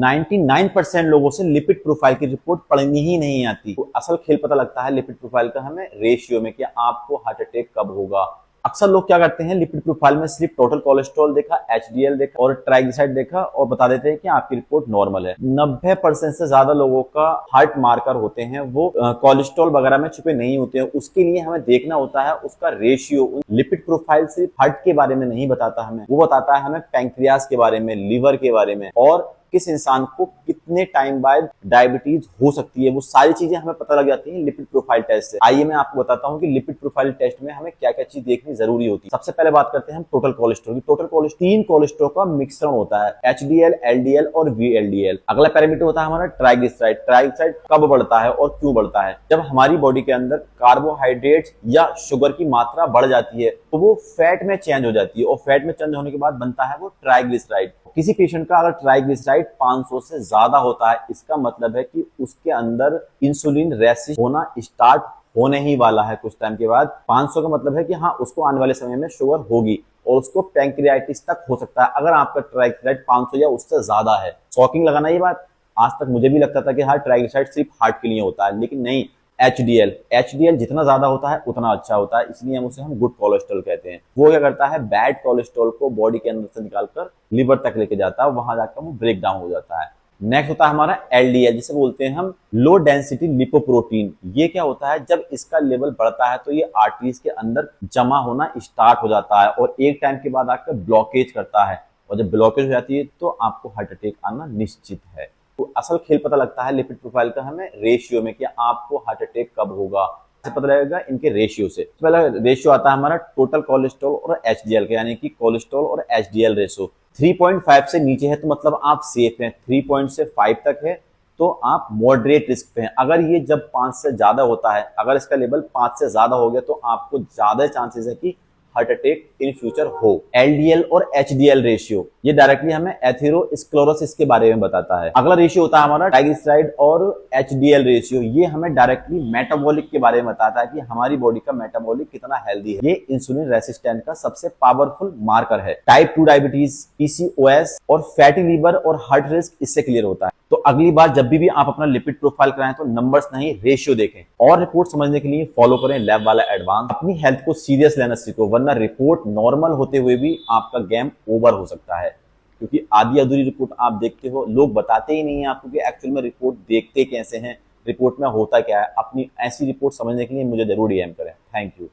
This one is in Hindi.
99% लोगों से लिपिड प्रोफाइल की रिपोर्ट पढ़नी ही नहीं आती। तो असल खेल पता लगता है लिपिड प्रोफाइल का हमें रेशियो में कि आपको हार्ट अटैक कब होगा। अक्सर लोग क्या करते हैं, लिपिड प्रोफाइल में सिर्फ टोटल कोलेस्ट्रॉल देखा, एचडीएल देखा और ट्राइग्लिसराइड देखा और बता देते हैं कि आपकी रिपोर्ट नॉर्मल है। 90% से ज्यादा लोगों का हार्ट मार्कर होते हैं वो कोलेस्ट्रॉल वगैरह में छुपे नहीं होते हैं। उसके लिए हमें देखना होता है उसका रेशियो। लिपिड प्रोफाइल सिर्फ हार्ट के बारे में नहीं बताता हमें, वो बताता है हमें पैंक्रियाज के बारे में, लीवर के बारे में और किस इंसान को कितने टाइम बाद डायबिटीज हो सकती है। वो सारी चीजें हमें पता लग जाती हैं लिपिड प्रोफाइल टेस्ट से। आइए मैं आपको बताता हूं कि लिपिड प्रोफाइल टेस्ट में हमें क्या क्या चीज देखनी जरूरी होती है। सबसे पहले बात करते हैं हम टोटल कोलेस्ट्रॉल की। टोटल कोलेस्ट्रॉल 3 कोलेस्ट्रॉल का मिश्रण होता है, एचडीएल, एलडीएल और वीएलडीएल। अगला पैरामीटर होता है हमारा ट्राइग्लिसराइड। ट्राइग्लिसराइड कब बढ़ता है और क्यों बढ़ता है? जब हमारी बॉडी के अंदर कार्बोहाइड्रेट्स या शुगर की मात्रा बढ़ जाती है तो वो फैट में चेंज हो जाती है और फैट में चेंज होने के बाद बनता है वो ट्राइग्लिसराइड। किसी पेशेंट का अगर ट्राइग्लिसराइड 500 से ज्यादा होता है, इसका मतलब है कि उसके अंदर इंसुलिन रेसिस्ट होना स्टार्ट होने ही वाला है कुछ टाइम के बाद। 500 का मतलब है कि हाँ, उसको आने वाले समय में शुगर होगी और उसको पैंक्रियाटिस तक हो सकता है अगर आपका ट्राइग्लिसराइड 500 या उससे ज्यादा है। शॉकिंग लगाना ये बात, आज तक मुझे भी लगता था कि हाँ ट्राइग्लिसराइड सिर्फ हार्ट के लिए होता है, लेकिन नहीं। एचडीएल जितना ज्यादा होता है उतना अच्छा होता है, इसलिए हम गुड कोलेस्ट्रॉल कहते हैं। वो क्या करता है, बैड कोलेस्ट्रॉल को बॉडी के अंदर से निकालकर लिवर तक लेके जाता है, वहां जाकर वो ब्रेक डाउन हो जाता है। नेक्स्ट होता है हमारा एलडीएल, जिसे बोलते हैं हम लो डेंसिटी लिपोप्रोटीन। ये क्या होता है, जब इसका लेवल बढ़ता है तो ये आर्टरीज के अंदर जमा होना स्टार्ट हो जाता है और एक टाइम के बाद आकर ब्लॉकेज करता है और जब ब्लॉकेज हो जाती है तो आपको हार्ट अटैक आना निश्चित है। तो असल खेल पता लगता है लिपिड प्रोफाइल का हमें रेशियो में कि आपको हार्ट अटैक कब होगा। पता लगेगा इनके रेशियो से। पहला रेशियो आता है हमारा टोटल कोलेस्ट्रॉल और एचडीएल का, यानी कि कोलेस्ट्रॉल और एचडीएल रेशियो 3.5 से नीचे है तो मतलब आप सेफ हैं, 3 से 5 तक है तो आप मॉडरेट रिस्क पे हैं। अगर ये जब 5 से ज्यादा होता है, अगर इसका लेवल 5 से ज्यादा हो गया तो आपको ज्यादा चांसेस है कि हार्ट अटैक इन फ्यूचर हो। एलडीएल और एचडीएल रेशियो ये डायरेक्टली हमें एथेरोस्क्लेरोसिस के बारे में बताता है। अगला रेशियो होता है हमारा ट्राइग्लिसराइड और एचडीएल रेशियो। ये हमें डायरेक्टली मेटाबॉलिक के बारे में बताता है कि हमारी बॉडी का मेटाबॉलिक कितना हेल्दी है। ये इंसुलिन रेसिस्टेंट का सबसे पावरफुल मार्कर है। टाइप 2 डायबिटीज, पीसीओएस और फैटी लीवर और हार्ट रिस्क इससे क्लियर होता है। तो अगली बार जब भी आप अपना लिपिड प्रोफाइल कराएं तो नंबर्स नहीं रेशियो देखें। और रिपोर्ट समझने के लिए फॉलो करें लैब वाला एडवांस। अपनी हेल्थ को सीरियस लेना सीखो, वरना रिपोर्ट नॉर्मल होते हुए भी आपका गेम ओवर हो सकता है। क्योंकि आधी अधूरी रिपोर्ट आप देखते हो, लोग बताते ही नहीं है आपको कि एक्चुअल में रिपोर्ट देखते कैसे हैं, रिपोर्ट में होता क्या है। अपनी ऐसी रिपोर्ट समझने के लिए मुझे जरूर डीएम करें। Thank you.